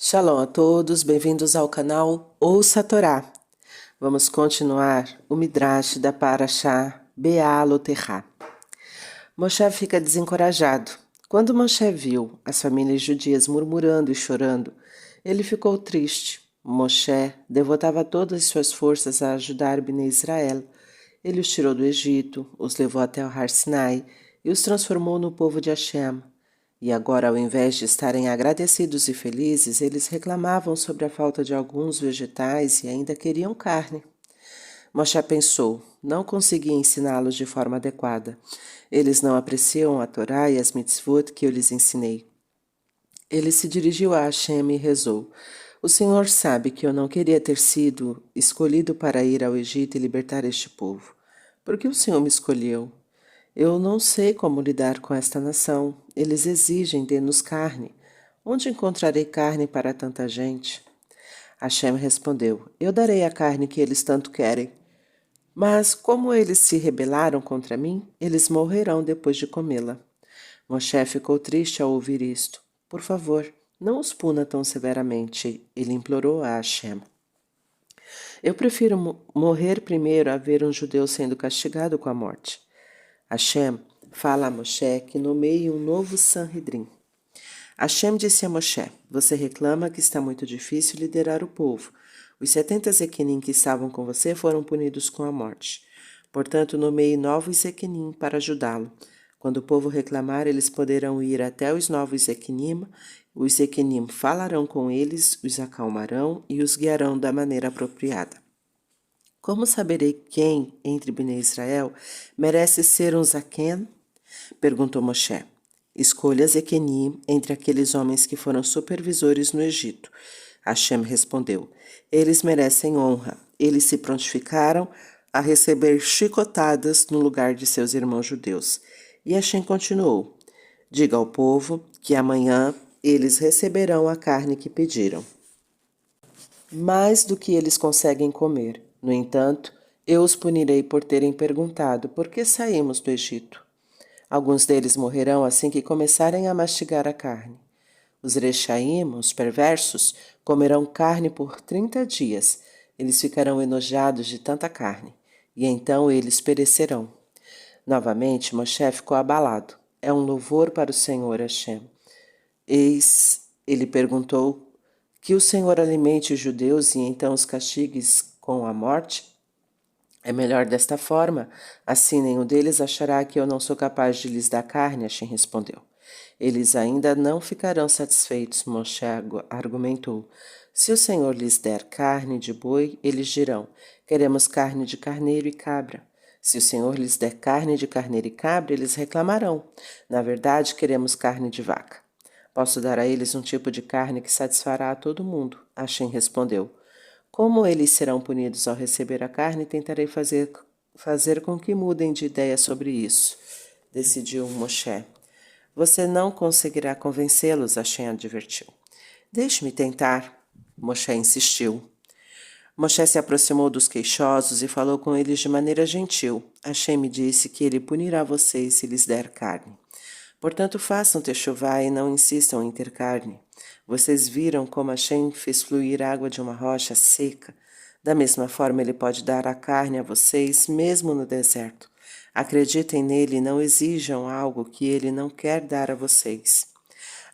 Shalom a todos, bem-vindos ao canal Ouça a Torá. Vamos continuar o Midrash da Parashá Be'aloterá. Moshe fica desencorajado. Quando Moshe viu as famílias judias murmurando e chorando, ele ficou triste. Moshe devotava todas as suas forças a ajudar Bnei Israel. Ele os tirou do Egito, os levou até o Har Sinai e os transformou no povo de Hashem. E agora, ao invés de estarem agradecidos e felizes, eles reclamavam sobre a falta de alguns vegetais e ainda queriam carne. Moshe pensou, não consegui ensiná-los de forma adequada. Eles não apreciam a Torá e as mitzvot que eu lhes ensinei. Ele se dirigiu a Hashem e rezou. O Senhor sabe que eu não queria ter sido escolhido para ir ao Egito e libertar este povo. Por que o Senhor me escolheu? Eu não sei como lidar com esta nação. Eles exigem dê-nos carne. Onde encontrarei carne para tanta gente? Hashem respondeu, eu darei a carne que eles tanto querem. Mas como eles se rebelaram contra mim, eles morrerão depois de comê-la. Moshe ficou triste ao ouvir isto. Por favor, não os puna tão severamente, ele implorou a Hashem. Eu prefiro morrer primeiro a ver um judeu sendo castigado com a morte. Hashem fala a Moshe que nomeie um novo Sanhedrin. Hashem disse a Moshe, você reclama que está muito difícil liderar o povo. Os 70 Zequinim que estavam com você foram punidos com a morte. Portanto, nomeie novos Zequinim para ajudá-lo. Quando o povo reclamar, eles poderão ir até os novos Zequinim. Os Zequinim falarão com eles, os acalmarão e os guiarão da maneira apropriada. Como saberei quem, entre Bnei Israel, merece ser um Zaken? Perguntou Moshe. Escolha Zequenim entre aqueles homens que foram supervisores no Egito. Hashem respondeu. Eles merecem honra. Eles se prontificaram a receber chicotadas no lugar de seus irmãos judeus. E Hashem continuou. Diga ao povo que amanhã eles receberão a carne que pediram. Mais do que eles conseguem comer. No entanto, eu os punirei por terem perguntado por que saímos do Egito. Alguns deles morrerão assim que começarem a mastigar a carne. Os Rechaim, os perversos, comerão carne por 30 dias. Eles ficarão enojados de tanta carne, e então eles perecerão. Novamente, Moshe ficou abalado. É um louvor para o Senhor Hashem. Ele perguntou, que o Senhor alimente os judeus e então os castigues com a morte? É melhor desta forma, assim nenhum deles achará que eu não sou capaz de lhes dar carne, Hashem respondeu. Eles ainda não ficarão satisfeitos, Moshe argumentou. Se o Senhor lhes der carne de boi, eles dirão, queremos carne de carneiro e cabra. Se o Senhor lhes der carne de carneiro e cabra, eles reclamarão. Na verdade, queremos carne de vaca. Posso dar a eles um tipo de carne que satisfará a todo mundo, Hashem respondeu. Como eles serão punidos ao receber a carne, tentarei fazer com que mudem de ideia sobre isso, decidiu Moshe. Você não conseguirá convencê-los, Hashem advertiu. Deixe-me tentar, Moshe insistiu. Moshe se aproximou dos queixosos e falou com eles de maneira gentil. Hashem me disse que ele punirá vocês se lhes der carne. Portanto, façam techuvá e não insistam em ter carne. Vocês viram como Hashem fez fluir água de uma rocha seca? Da mesma forma, ele pode dar a carne a vocês, mesmo no deserto. Acreditem nele e não exijam algo que ele não quer dar a vocês.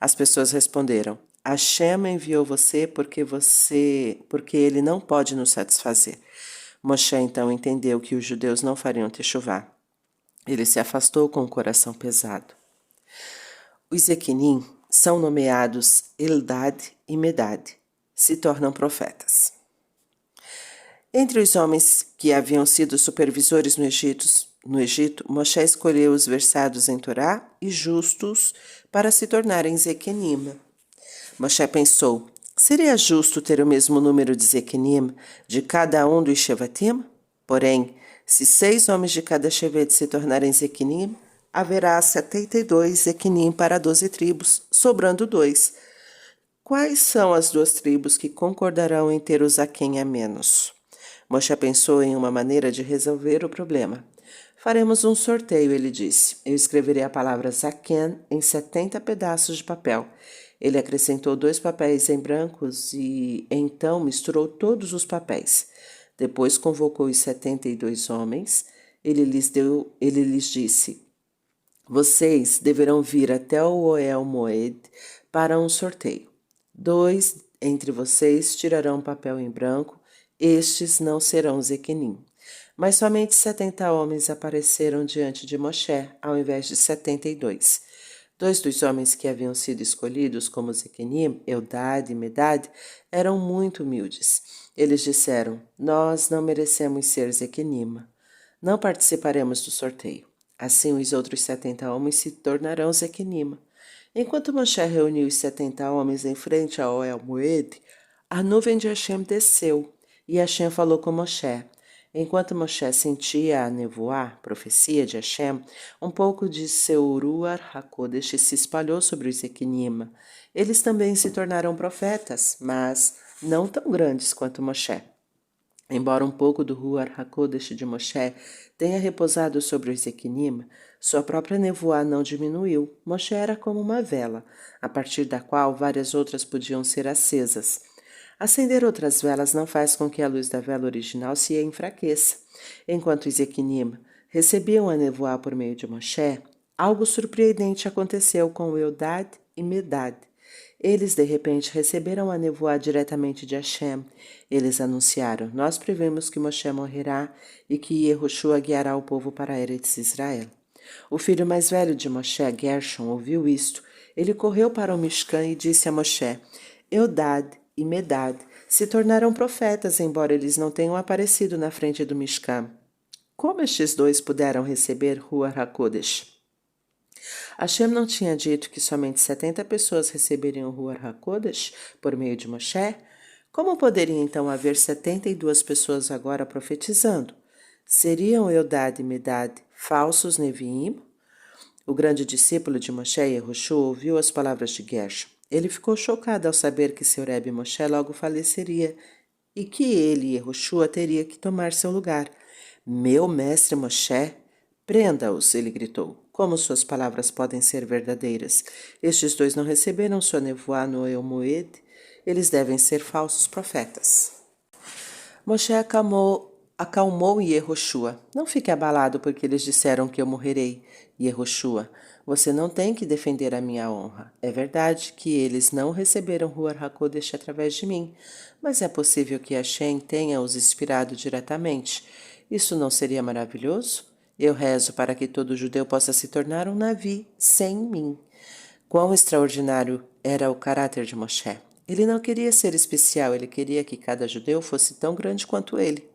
As pessoas responderam, Hashem enviou você porque ele não pode nos satisfazer. Moshe então entendeu que os judeus não fariam techuvá. Ele se afastou com o coração pesado. Os Zequinim são nomeados Eldad e Medad, se tornam profetas. Entre os homens que haviam sido supervisores no Egito, Moshe escolheu os versados em Torá e justos para se tornarem Zequinim. Moshe pensou, seria justo ter o mesmo número de Zequinim de cada um dos Shevatim? Porém, se 6 homens de cada Shevet se tornarem Zequinim, haverá 72 Zequinim para 12 tribos, sobrando 2. Quais são as 2 tribos que concordarão em ter o Zaquém a menos? Moshe pensou em uma maneira de resolver o problema. Faremos um sorteio, ele disse. Eu escreverei a palavra Zaken em 70 pedaços de papel. Ele acrescentou 2 papéis em brancos e então misturou todos os papéis. Depois convocou os 72 homens. Ele lhes disse: Vocês deverão vir até o Ohel Moed para um sorteio. 2 entre vocês tirarão um papel em branco, estes não serão Zequinim. Mas somente 70 homens apareceram diante de Moshe, ao invés de 72. 2 dos homens que haviam sido escolhidos como Zequinim, Eldad e Medad, eram muito humildes. Eles disseram: Nós não merecemos ser Zequinim. Não participaremos do sorteio. Assim, os outros 70 homens se tornarão Zequinim. Enquanto Moshe reuniu os 70 homens em frente ao El Moed, a nuvem de Hashem desceu, e Hashem falou com Moshe. Enquanto Moshe sentia a nevoar, profecia de Hashem, um pouco de seu Ruach HaKodesh se espalhou sobre os Zequinim. Eles também se tornaram profetas, mas não tão grandes quanto Moshe. Embora um pouco do Ruach HaKodesh de Moshe tenha repousado sobre os Zequinim, sua própria nevoar não diminuiu. Moshe era como uma vela, a partir da qual várias outras podiam ser acesas. Acender outras velas não faz com que a luz da vela original se enfraqueça. Enquanto os Zequinim recebiam a nevoar por meio de Moshe, algo surpreendente aconteceu com Eldad e Medad. Eles, de repente, receberam a nevoar diretamente de Hashem. Eles anunciaram: Nós prevemos que Moshe morrerá e que Yehoshua guiará o povo para Eretz Israel. O filho mais velho de Moshe, Gershom, ouviu isto. Ele correu para o Mishkan e disse a Moshe: Eldad e Medad se tornaram profetas, embora eles não tenham aparecido na frente do Mishkan. Como estes dois puderam receber Ruach HaKodesh? Hashem não tinha dito que somente 70 pessoas receberiam o Ruach HaKodesh por meio de Moshe? Como poderia então haver 72 pessoas agora profetizando? Seriam Eldad e Medad falsos Neviim? O grande discípulo de Moshe, Yehoshua, ouviu as palavras de Gershom. Ele ficou chocado ao saber que seu Rebbe Moshe logo faleceria e que ele, Yehoshua, teria que tomar seu lugar. Meu mestre Moshe, prenda-os, ele gritou. Como suas palavras podem ser verdadeiras? Estes dois não receberam sua nevoá no El Moed. Eles devem ser falsos profetas. Moshe acalmou Yehoshua. Não fique abalado porque eles disseram que eu morrerei. Yehoshua, você não tem que defender a minha honra. É verdade que eles não receberam Ruach HaKodesh através de mim, mas é possível que Hashem tenha os inspirado diretamente. Isso não seria maravilhoso? Eu rezo para que todo judeu possa se tornar um Navi sem mim. Quão extraordinário era o caráter de Moshe. Ele não queria ser especial, ele queria que cada judeu fosse tão grande quanto ele.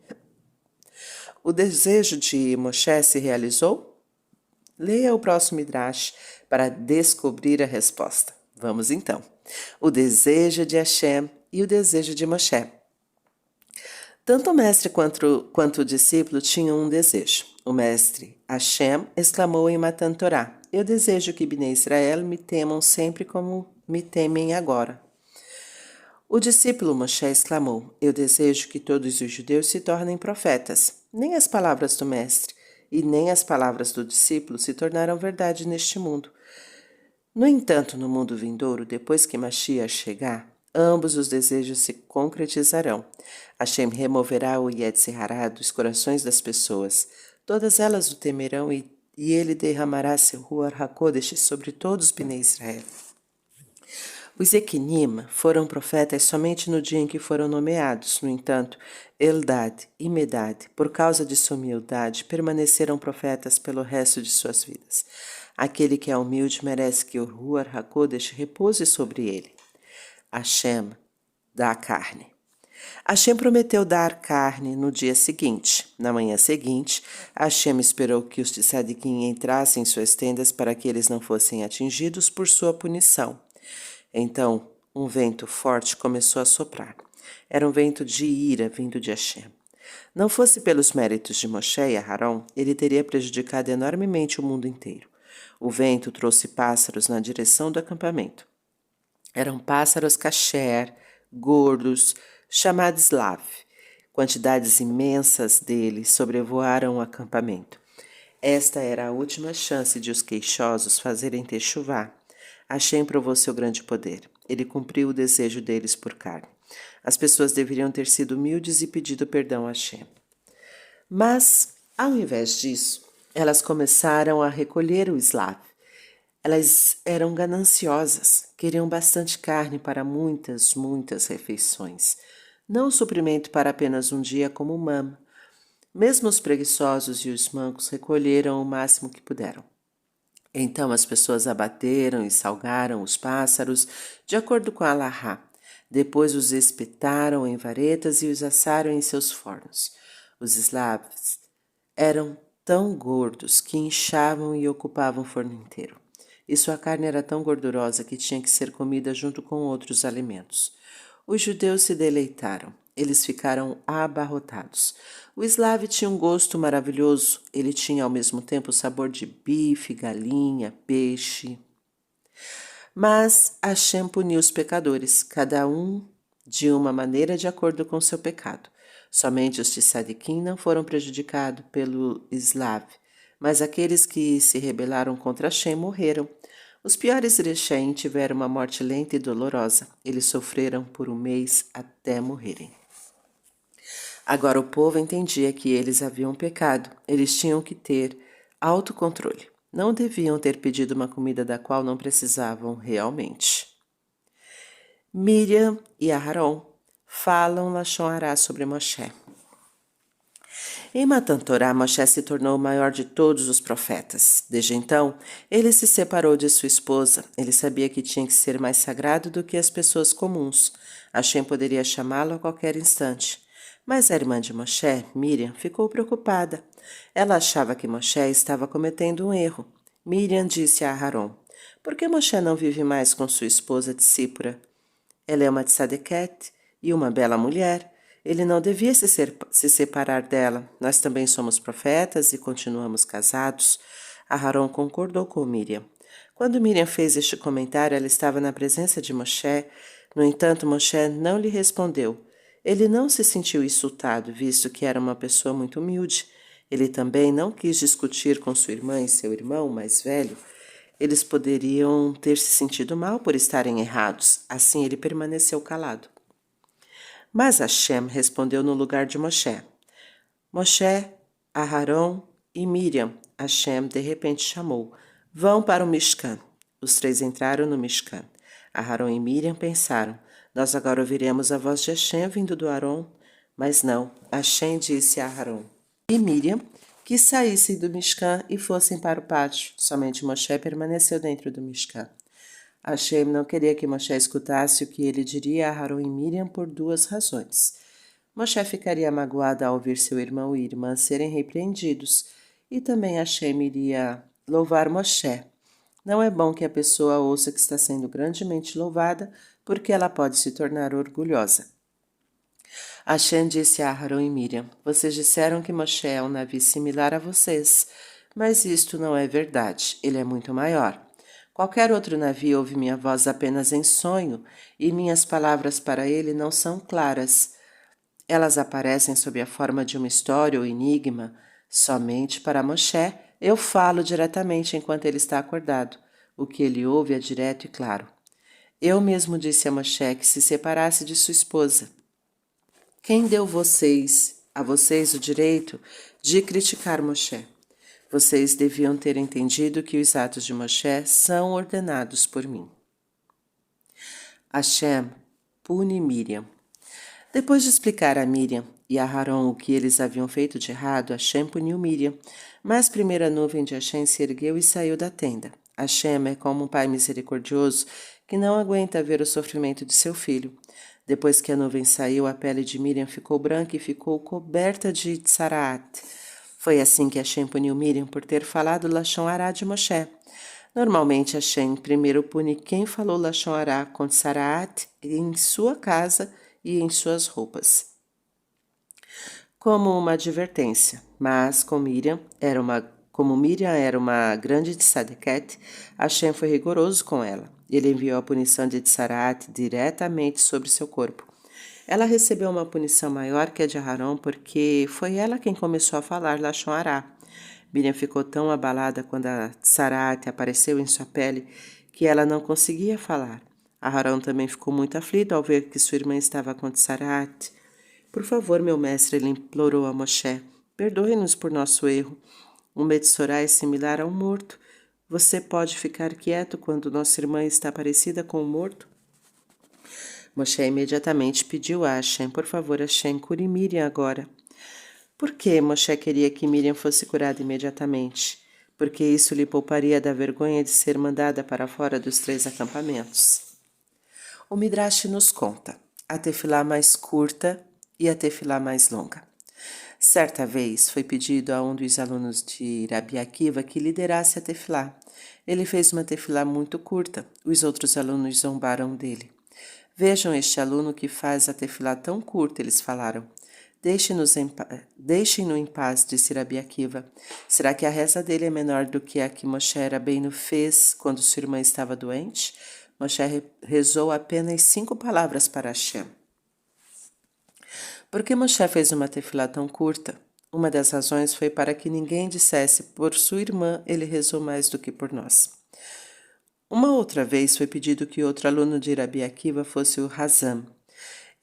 O desejo de Moshe se realizou? Leia o próximo Midrash para descobrir a resposta. Vamos então. O desejo de Hashem e o desejo de Moshe. Tanto o mestre quanto o discípulo tinham um desejo. O mestre, Hashem, exclamou em Matan Torá: Eu desejo que Bnei Israel me temam sempre como me temem agora. O discípulo Moshe exclamou: Eu desejo que todos os judeus se tornem profetas. Nem as palavras do mestre e nem as palavras do discípulo se tornaram verdade neste mundo. No entanto, no mundo vindouro, depois que Mashiach chegar, ambos os desejos se concretizarão. Hashem removerá o Yetzer Hará dos corações das pessoas. Todas elas o temerão e ele derramará seu Ruach HaKodesh sobre todos os Bnei Israel. Os Zequinim foram profetas somente no dia em que foram nomeados. No entanto, Eldad e Medad, por causa de sua humildade, permaneceram profetas pelo resto de suas vidas. Aquele que é humilde merece que o Ruach HaKodesh repouse sobre ele. Hashem dá carne. Hashem prometeu dar carne no dia seguinte. Na manhã seguinte, Hashem esperou que os tzadikim entrassem em suas tendas para que eles não fossem atingidos por sua punição. Então, um vento forte começou a soprar. Era um vento de ira vindo de Hashem. Não fosse pelos méritos de Moshe e Aharon, ele teria prejudicado enormemente o mundo inteiro. O vento trouxe pássaros na direção do acampamento. Eram pássaros kasher, gordos, chamados lav. Quantidades imensas deles sobrevoaram o acampamento. Esta era a última chance de os queixosos fazerem techuvá. Hashem provou seu grande poder. Ele cumpriu o desejo deles por carne. As pessoas deveriam ter sido humildes e pedido perdão a Hashem. Mas, ao invés disso, elas começaram a recolher o Slav. Elas eram gananciosas, queriam bastante carne para muitas, muitas refeições. Não suprimento para apenas um dia como Mam. Mesmo os preguiçosos e os mancos recolheram o máximo que puderam. Então as pessoas abateram e salgaram os pássaros, de acordo com a Allahá. Depois os espetaram em varetas e os assaram em seus fornos. Os eslavos eram tão gordos que inchavam e ocupavam o forno inteiro. E sua carne era tão gordurosa que tinha que ser comida junto com outros alimentos. Os judeus se deleitaram. Eles ficaram abarrotados. O eslave tinha um gosto maravilhoso. Ele tinha ao mesmo tempo o sabor de bife, galinha, peixe. Mas Hashem puniu os pecadores, cada um de uma maneira de acordo com seu pecado. Somente os tzadikim não foram prejudicados pelo eslave, mas aqueles que se rebelaram contra Hashem morreram. Os piores Rechaim tiveram uma morte lenta e dolorosa. Eles sofreram por um mês até morrerem. Agora o povo entendia que eles haviam pecado. Eles tinham que ter autocontrole. Não deviam ter pedido uma comida da qual não precisavam realmente. Miriam e Aharon falam Lashon Hará sobre Moshe. Em Matan Torá, Moshe se tornou o maior de todos os profetas. Desde então, ele se separou de sua esposa. Ele sabia que tinha que ser mais sagrado do que as pessoas comuns. Hashem poderia chamá-lo a qualquer instante. Mas a irmã de Moshe, Miriam, ficou preocupada. Ela achava que Moshe estava cometendo um erro. Miriam disse a Aharon: por que Moshe não vive mais com sua esposa Tzípora? Ela é uma tzadeket e uma bela mulher. Ele não devia se separar dela. Nós também somos profetas e continuamos casados. Aharon concordou com Miriam. Quando Miriam fez este comentário, ela estava na presença de Moshe. No entanto, Moshe não lhe respondeu. Ele não se sentiu insultado, visto que era uma pessoa muito humilde. Ele também não quis discutir com sua irmã e seu irmão mais velho. Eles poderiam ter se sentido mal por estarem errados. Assim ele permaneceu calado. Mas Hashem respondeu no lugar de Moshe. Moshe, Aharon e Miriam, Hashem de repente chamou. Vão para o Mishkan. Os três entraram no Mishkan. Aharon e Miriam pensaram. Nós agora ouviremos a voz de Hashem vindo do Aron. Mas não, Hashem disse a Aharon e Miriam que saíssem do Mishkan e fossem para o pátio. Somente Moshe permaneceu dentro do Mishkan. Hashem não queria que Moshe escutasse o que ele diria a Aharon e Miriam por duas razões. Moshe ficaria magoado ao ouvir seu irmão e irmã serem repreendidos, e também Hashem iria louvar Moshe. Não é bom que a pessoa ouça que está sendo grandemente louvada, porque ela pode se tornar orgulhosa. Hashem disse a Aharon e Miriam: vocês disseram que Moshe é um navio similar a vocês, mas isto não é verdade, ele é muito maior. Qualquer outro navio ouve minha voz apenas em sonho, e minhas palavras para ele não são claras. Elas aparecem sob a forma de uma história ou enigma. Somente para Moshe eu falo diretamente enquanto ele está acordado. O que ele ouve é direto e claro. Eu mesmo disse a Moshe que se separasse de sua esposa. Quem deu a vocês o direito de criticar Moshe? Vocês deviam ter entendido que os atos de Moshe são ordenados por mim. Hashem pune Miriam. Depois de explicar a Miriam e a Aharon o que eles haviam feito de errado, Hashem puniu Miriam. Mas primeiro a nuvem de Hashem se ergueu e saiu da tenda. Hashem é como um pai misericordioso que não aguenta ver o sofrimento de seu filho. Depois que a nuvem saiu, a pele de Miriam ficou branca e ficou coberta de tzaraat. Foi assim que Hashem puniu Miriam por ter falado Lashon Hará de Moshe. Normalmente Hashem primeiro pune quem falou Lashon Hará com tzaraat em sua casa e em suas roupas, como uma advertência. Mas como Miriam era uma grande tzadeket, Hashem foi rigoroso com ela. Ele enviou a punição de tzaraat diretamente sobre seu corpo. Ela recebeu uma punição maior que a de Aharon porque foi ela quem começou a falar Lashon Hará. Miriam ficou tão abalada quando a tzaraat apareceu em sua pele que ela não conseguia falar. Aharon também ficou muito aflito ao ver que sua irmã estava com Tsarat. Por favor, meu mestre, ele implorou a Moshe, perdoe-nos por nosso erro. Um Metsorá é similar a um morto. Você pode ficar quieto quando nossa irmã está parecida com um morto? Moshe imediatamente pediu a Hashem, por favor, Hashem, cure Miriam agora. Por que Moshe queria que Miriam fosse curada imediatamente? Porque isso lhe pouparia da vergonha de ser mandada para fora dos 3 acampamentos. O Midrash nos conta a tefilá mais curta e a tefilá mais longa. Certa vez foi pedido a um dos alunos de Rabi Akiva que liderasse a tefilá. Ele fez uma tefilá muito curta. Os outros alunos zombaram dele. Vejam este aluno que faz a tefilá tão curta, eles falaram. Deixem-no em paz, disse Rabi Akiva. Será que a reza dele é menor do que a que Moshe Rabbeinu fez quando sua irmã estava doente? Moshe rezou apenas 5 palavras para Hashem. Por que Moshe fez uma tefilá tão curta? Uma das razões foi para que ninguém dissesse por sua irmã ele rezou mais do que por nós. Uma outra vez foi pedido que outro aluno de Rabi Akiva fosse o Hazam.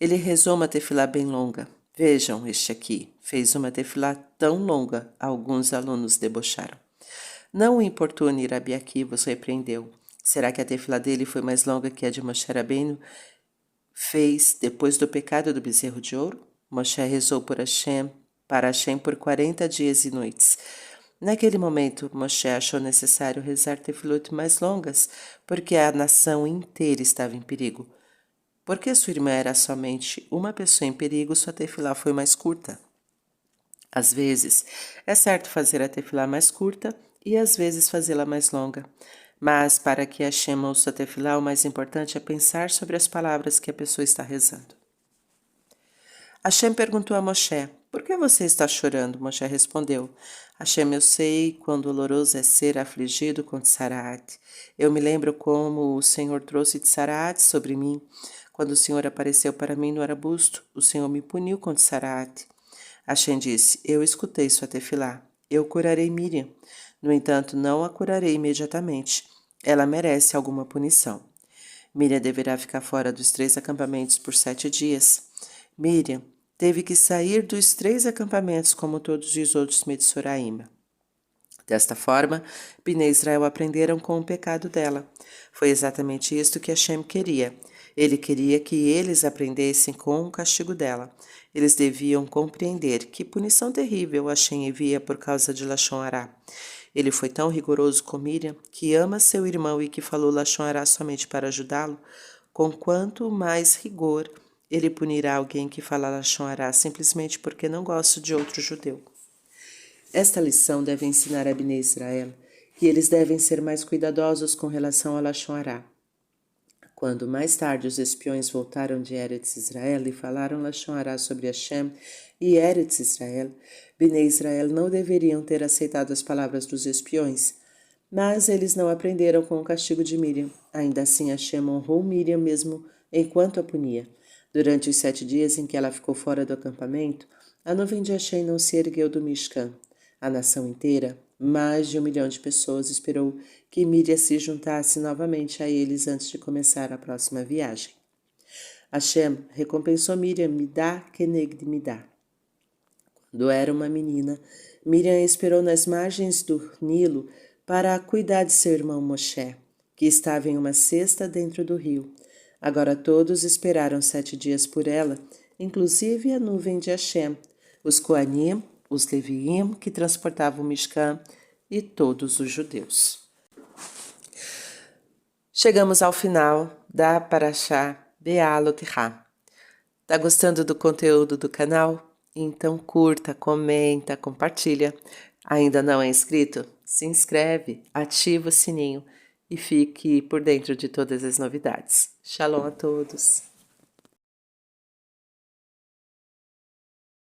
Ele rezou uma tefilá bem longa. Vejam este aqui, fez uma tefilá tão longa, alguns alunos debocharam. Não o importune, Rabi Akiva os repreendeu. Será que a tefilá dele foi mais longa que a de Moshe Rabbeinu fez depois do pecado do bezerro de ouro? Moshe rezou para Hashem por 40 dias e noites. Naquele momento, Moshe achou necessário rezar tefilot mais longas, porque a nação inteira estava em perigo. Porque sua irmã era somente uma pessoa em perigo, sua tefilá foi mais curta. Às vezes, é certo fazer a tefilá mais curta e às vezes fazê-la mais longa. Mas para que Hashem ouça a tefilá, o mais importante é pensar sobre as palavras que a pessoa está rezando. Hashem perguntou a Moshe, por que você está chorando? Moshe respondeu, Hashem, eu sei quão doloroso é ser afligido com Tsarat. Eu me lembro como o Senhor trouxe Tsarat sobre mim. Quando o Senhor apareceu para mim no arbusto, o Senhor me puniu com Tsarat. Hashem disse, eu escutei sua tefilá. Eu curarei Miriam. No entanto, não a curarei imediatamente. Ela merece alguma punição. Miriam deverá ficar fora dos 3 acampamentos por 7 dias. Miriam teve que sair dos 3 acampamentos como todos os outros Metsoraim. Desta forma, Bnei Israel aprenderam com o pecado dela. Foi exatamente isto que Hashem queria. Ele queria que eles aprendessem com o castigo dela. Eles deviam compreender que punição terrível Hashem envia por causa de Lashon Hará. Ele foi tão rigoroso com Miriam, que ama seu irmão e que falou Lashon Hará somente para ajudá-lo, com quanto mais rigor ele punirá alguém que fala Lashon Hará simplesmente porque não gosta de outro judeu. Esta lição deve ensinar a Bnei Israel que eles devem ser mais cuidadosos com relação a Lashon Hará. Quando mais tarde os espiões voltaram de Eretz Israel e falaram Lashon Hará sobre Hashem e Eretz Israel, Bnei Israel não deveriam ter aceitado as palavras dos espiões, mas eles não aprenderam com o castigo de Miriam. Ainda assim Hashem honrou Miriam mesmo enquanto a punia. Durante os 7 dias em que ela ficou fora do acampamento, a nuvem de Hashem não se ergueu do Mishkan. A nação inteira, mais de 1 milhão de pessoas, esperou que Miriam se juntasse novamente a eles antes de começar a próxima viagem. Hashem recompensou Miriam midá kenegd midá. Quando era uma menina, Miriam esperou nas margens do Nilo para cuidar de seu irmão Moshe, que estava em uma cesta dentro do rio. Agora todos esperaram 7 dias por ela, inclusive a nuvem de Hashem, os Koanim, os Leviim, que transportavam o Mishkan, e todos os judeus. Chegamos ao final da Parashá Be'alot-Ha. Tá gostando do conteúdo do canal? Então curta, comenta, compartilha. Ainda não é inscrito? Se inscreve, ativa o sininho e fique por dentro de todas as novidades. Shalom a todos!